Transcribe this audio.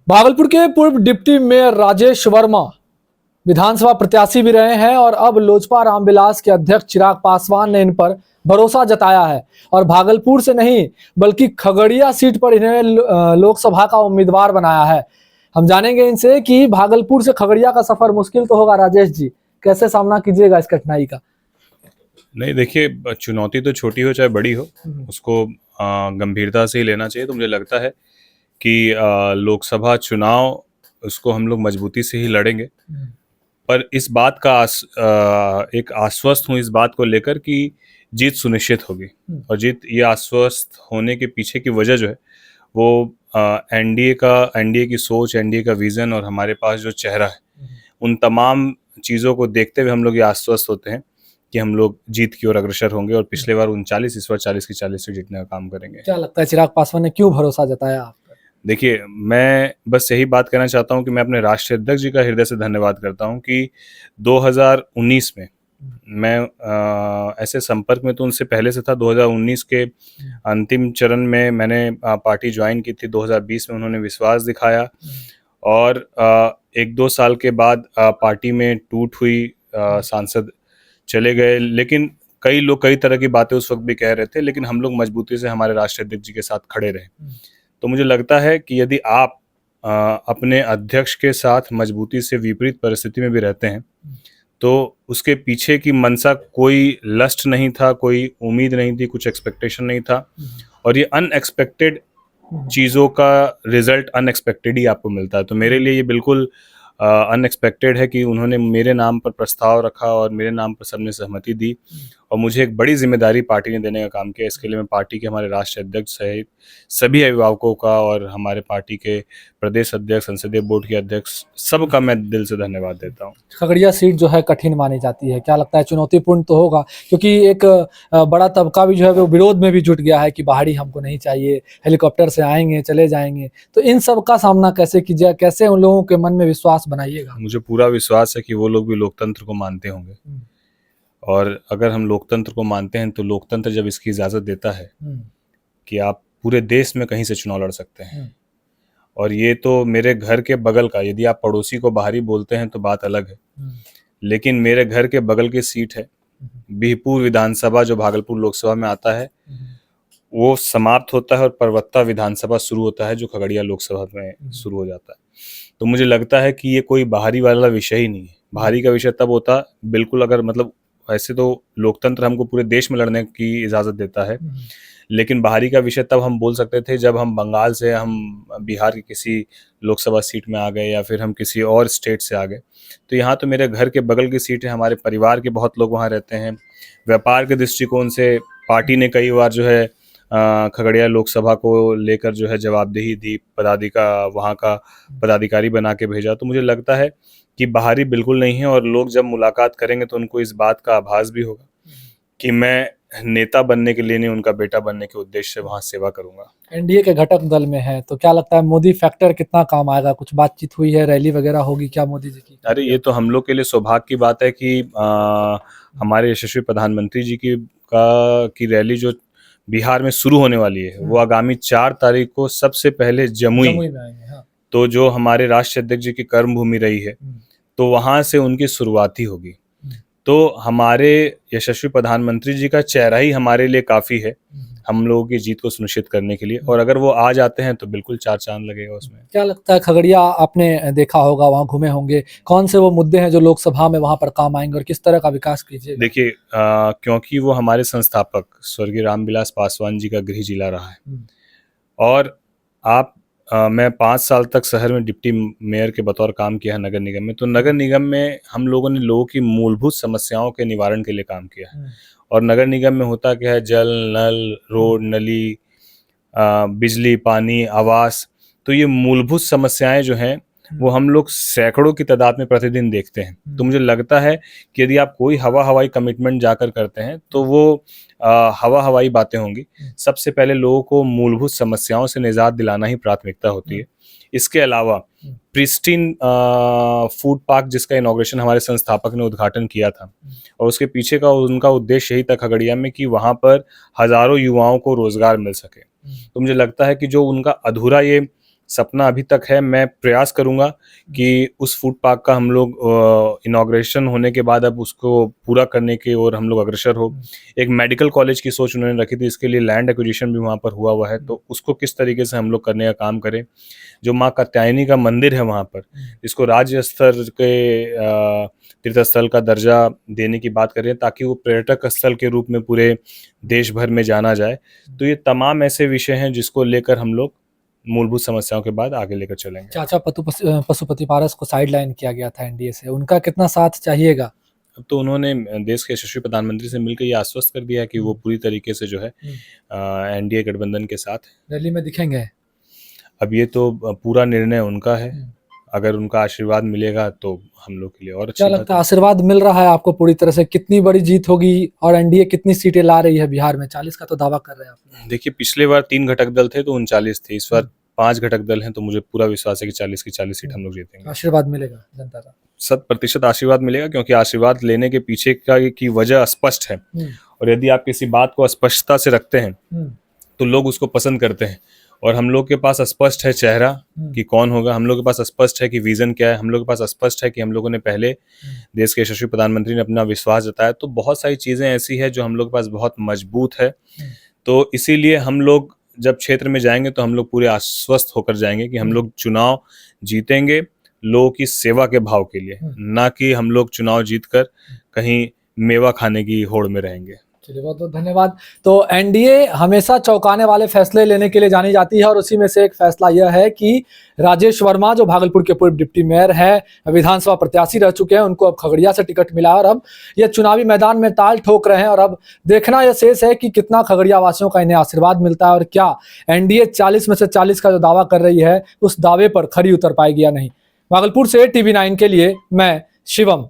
भागलपुर के पूर्व deputy mayor Rajesh Verma विधानसभा प्रत्याशी भी रहे हैं और अब लोजपा रामविलास के अध्यक्ष चिराग पासवान ने इन पर भरोसा जताया है और भागलपुर से नहीं बल्कि खगड़िया सीट पर इन्हें लोकसभा का उम्मीदवार बनाया है। हम जानेंगे इनसे कि भागलपुर से खगड़िया का सफर मुश्किल तो होगा। राजेश जी, कैसे सामना कीजिएगा इस कठिनाई का? नहीं, देखिए, चुनौती तो छोटी हो चाहे बड़ी हो, उसको गंभीरता से ही लेना चाहिए। तो मुझे लगता है कि लोकसभा चुनाव उसको हम लोग मजबूती से ही लड़ेंगे। पर इस बात का एक आश्वस्त हूँ इस बात को लेकर कि जीत सुनिश्चित होगी। और ये आश्वस्त होने के पीछे की वजह जो है वो एनडीए की सोच, एनडीए का विज़न और हमारे पास जो चेहरा है, उन तमाम चीज़ों को देखते हुए हम लोग ये आश्वस्त होते हैं कि हम लोग जीत की ओर अग्रसर होंगे और पिछले बार 39, इस बार 40 की 40 से जीतने का काम करेंगे। क्या लगता है चिराग पासवान ने क्यों भरोसा जताया आप पर? देखिए, मैं बस यही बात कहना चाहता हूँ कि मैं अपने राष्ट्रीय अध्यक्ष जी का हृदय से धन्यवाद करता हूँ कि 2019 में मैं ऐसे संपर्क में तो उनसे पहले से था। 2019 के अंतिम चरण में मैंने पार्टी ज्वाइन की थी। 2020 में उन्होंने विश्वास दिखाया और 1-2 साल के बाद पार्टी में टूट हुई, सांसद चले गए। लेकिन कई लोग कई तरह की बातें उस वक्त भी कह रहे थे, लेकिन हम लोग मजबूती से हमारे राष्ट्रीय अध्यक्ष जी के साथ खड़े रहे। तो मुझे लगता है कि यदि आप अपने अध्यक्ष के साथ मजबूती से विपरीत परिस्थिति में भी रहते हैं तो उसके पीछे की मंशा कोई लस्ट नहीं था, कोई उम्मीद नहीं थी, कुछ एक्सपेक्टेशन नहीं था। और ये अनएक्सपेक्टेड चीज़ों का रिजल्ट अनएक्सपेक्टेड ही आपको मिलता है। तो मेरे लिए ये बिल्कुल अनएक्सपेक्टेड है कि उन्होंने मेरे नाम पर प्रस्ताव रखा और मेरे नाम पर सबने सहमति दी और मुझे एक बड़ी जिम्मेदारी पार्टी ने देने का काम किया। इसके लिए मैं पार्टी के हमारे राष्ट्रीय अध्यक्ष सहित सभी अभिभावकों का और हमारे पार्टी के प्रदेश अध्यक्ष, संसदीय बोर्ड के अध्यक्ष, सबका मैं दिल से धन्यवाद देता हूँ। खगड़िया सीट जो है कठिन मानी जाती है, क्या लगता है चुनौतीपूर्ण तो होगा? क्योंकि एक बड़ा तबका भी जो है वो विरोध में भी जुट गया है कि बाहरी हमको नहीं चाहिए, हेलीकॉप्टर से आएंगे चले जाएंगे। तो इन सब का सामना कैसे कीजिए, कैसे उन लोगों के मन में विश्वास बनाइएगा? मुझे पूरा विश्वास है कि वो लोग भी लोकतंत्र को मानते होंगे और अगर हम लोकतंत्र को मानते हैं तो लोकतंत्र जब इसकी इजाज़त देता है कि आप पूरे देश में कहीं से चुनाव लड़ सकते हैं, और ये तो मेरे घर के बगल का, यदि आप पड़ोसी को बाहरी बोलते हैं तो बात अलग है, लेकिन मेरे घर के बगल की सीट है बिहपुर विधानसभा जो भागलपुर लोकसभा में आता है, वो समाप्त होता है और परवत्ता विधानसभा शुरू होता है जो खगड़िया लोकसभा में शुरू हो जाता है। तो मुझे लगता है कि ये कोई बाहरी वाला विषय ही नहीं है। बाहरी का विषय तब होता बिल्कुल अगर मतलब वैसे तो लोकतंत्र हमको पूरे देश में लड़ने की इजाज़त देता है, लेकिन बाहरी का विषय तब हम बोल सकते थे जब हम बंगाल से हम बिहार की किसी लोकसभा सीट में आ गए या फिर हम किसी और स्टेट से आ गए। तो यहाँ तो मेरे घर के बगल की सीट है, हमारे परिवार के बहुत लोग वहाँ रहते हैं। व्यापार के दृष्टिकोण से पार्टी ने कई बार जो है खगड़िया लोकसभा को लेकर जो है जवाबदेही दी, वहाँ का पदाधिकारी बना के भेजा। तो मुझे लगता है कि बाहरी बिल्कुल नहीं है और लोग जब मुलाकात करेंगे तो उनको इस बात का आभास भी होगा कि मैं नेता बनने के लिए नहीं, उनका बेटा बनने के उद्देश्य से वहाँ सेवा करूंगा। एनडीए के घटक दल में है तो क्या लगता है मोदी फैक्टर कितना काम आएगा? कुछ बातचीत हुई है, रैली वगैरह होगी क्या मोदी जी की? अरे ये तो हम लोग के लिए सौभाग्य की बात है कि हमारे यशस्वी प्रधानमंत्री जी की रैली जो बिहार में शुरू होने वाली है वो आगामी 4 तारीख को सबसे पहले जमुई में आएंगे। हाँ। तो जो हमारे राष्ट्रीय अध्यक्ष जी की कर्म भूमि रही है तो वहाँ से उनकी शुरुआत ही होगी। तो हमारे यशस्वी प्रधानमंत्री जी का चेहरा ही हमारे लिए काफ़ी है हम लोगों की जीत को सुनिश्चित करने के लिए, और अगर वो आ जाते हैं तो बिल्कुल 4 चांद लगेगा उसमें। क्या लगता है खगड़िया आपने देखा होगा, वहाँ घूमे होंगे, कौन से वो मुद्दे हैं जो लोकसभा में वहाँ पर काम आएंगे और किस तरह का विकास कीजिएगा? देखिए, क्योंकि वो हमारे संस्थापक स्वर्गीय रामविलास पासवान जी का गृह जिला रहा है और मैं 5 साल तक शहर में डिप्टी मेयर के बतौर काम किया है नगर निगम में। तो नगर निगम में हम लोगों ने लोगों की मूलभूत समस्याओं के निवारण के लिए काम किया है। और नगर निगम में होता क्या है, जल, नल, रोड, नली, बिजली, पानी, आवास, तो ये मूलभूत समस्याएं जो हैं वो हम लोग सैकड़ों की तादाद में प्रतिदिन देखते हैं। तो मुझे लगता है कि यदि आप कोई हवाई कमिटमेंट जाकर करते हैं तो वो हवाई बातें होंगी। सबसे पहले लोगों को मूलभूत समस्याओं से निजात दिलाना ही प्राथमिकता होती है। इसके अलावा प्रिस्टीन फूड पार्क जिसका इनॉग्रेशन हमारे संस्थापक ने उद्घाटन किया था और उसके पीछे का उनका उद्देश्य यही था खगड़िया में कि वहाँ पर हजारों युवाओं को रोजगार मिल सके। तो मुझे लगता है कि जो उनका अधूरा ये सपना अभी तक है। मैं प्रयास करूंगा कि उस फूड पार्क का हम लोग इनॉग्रेशन होने के बाद अब उसको पूरा करने की ओर हम लोग अग्रसर हो। एक मेडिकल कॉलेज की सोच उन्होंने रखी थी, इसके लिए लैंड एक्विजिशन भी वहाँ पर हुआ है, तो उसको किस तरीके से हम लोग करने का काम करें। जो माँ कात्यायनी का मंदिर है वहाँ पर, इसको राज्य स्तर के तीर्थ स्थल का दर्जा देने की बात करें ताकि वो पर्यटक स्थल के रूप में पूरे देश भर में जाना जाए। तो ये तमाम ऐसे विषय हैं जिसको लेकर हम लोग मूलभूत समस्याओं के बाद आगे लेकर चलेंगे। चाचा पशुपति पारस को साइडलाइन किया गया था एनडीए से, उनका कितना साथ चाहिएगा? अब तो उन्होंने देश के यशस्वी प्रधानमंत्री से मिलकर ये आश्वस्त कर दिया कि वो पूरी तरीके से जो है एनडीए गठबंधन के साथ रैली में दिखेंगे। अब ये तो पूरा निर्णय उनका है, अगर उनका आशीर्वाद मिलेगा तो हम लोग के लिए और अच्छी क्या बात लगता है, आशीर्वाद मिल रहा है आपको पूरी तरह से? कितनी बड़ी जीत होगी और एनडीए कितनी सीटें ला रही है बिहार में? 40 का तो दावा कर रहे हैं आप। देखिए, पिछले बार 3 घटक दल थे तो 39 थे, इस बार 5 घटक दल हैं, तो मुझे पूरा विश्वास है कि 40 की 40 सीट हम लोग जीतेंगे। आशीर्वाद मिलेगा जनता का? 100% आशीर्वाद मिलेगा, क्योंकि आशीर्वाद लेने के पीछे की वजह स्पष्ट है, और यदि आप किसी बात को स्पष्टता से रखते हैं तो लोग उसको पसंद करते हैं। और हम लोग के पास स्पष्ट है चेहरा कि कौन होगा, हम लोग के पास स्पष्ट है कि विजन क्या है, हम लोग के पास स्पष्ट है कि हम लोगों ने पहले देश के यशस्वी प्रधानमंत्री ने अपना विश्वास जताया। तो बहुत सारी चीजें ऐसी है जो हम लोग के पास बहुत मजबूत है। तो इसीलिए हम लोग जब क्षेत्र में जाएंगे तो हम लोग पूरे आश्वस्त होकर जाएंगे कि हम लोग चुनाव जीतेंगे लोगों की सेवा के भाव के लिए, ना कि हम लोग चुनाव जीतकर कहीं मेवा खाने की होड़ में रहेंगे। चलिए, बहुत बहुत धन्यवाद। तो एनडीए हमेशा चौंकाने वाले फैसले लेने के लिए जानी जाती है, और उसी में से एक फैसला यह है कि राजेश वर्मा, जो भागलपुर के पूर्व डिप्टी मेयर है, विधानसभा प्रत्याशी रह चुके हैं, उनको अब खगड़िया से टिकट मिला और अब ये चुनावी मैदान में ताल ठोक रहे हैं। और अब देखना यह शेष है कि कितना खगड़िया वासियों का इन्हें आशीर्वाद मिलता है और क्या एनडीए 40 में से 40 का जो दावा कर रही है उस दावे पर खरी उतर पाएगी या नहीं। भागलपुर से TV9 के लिए मैं शिवम।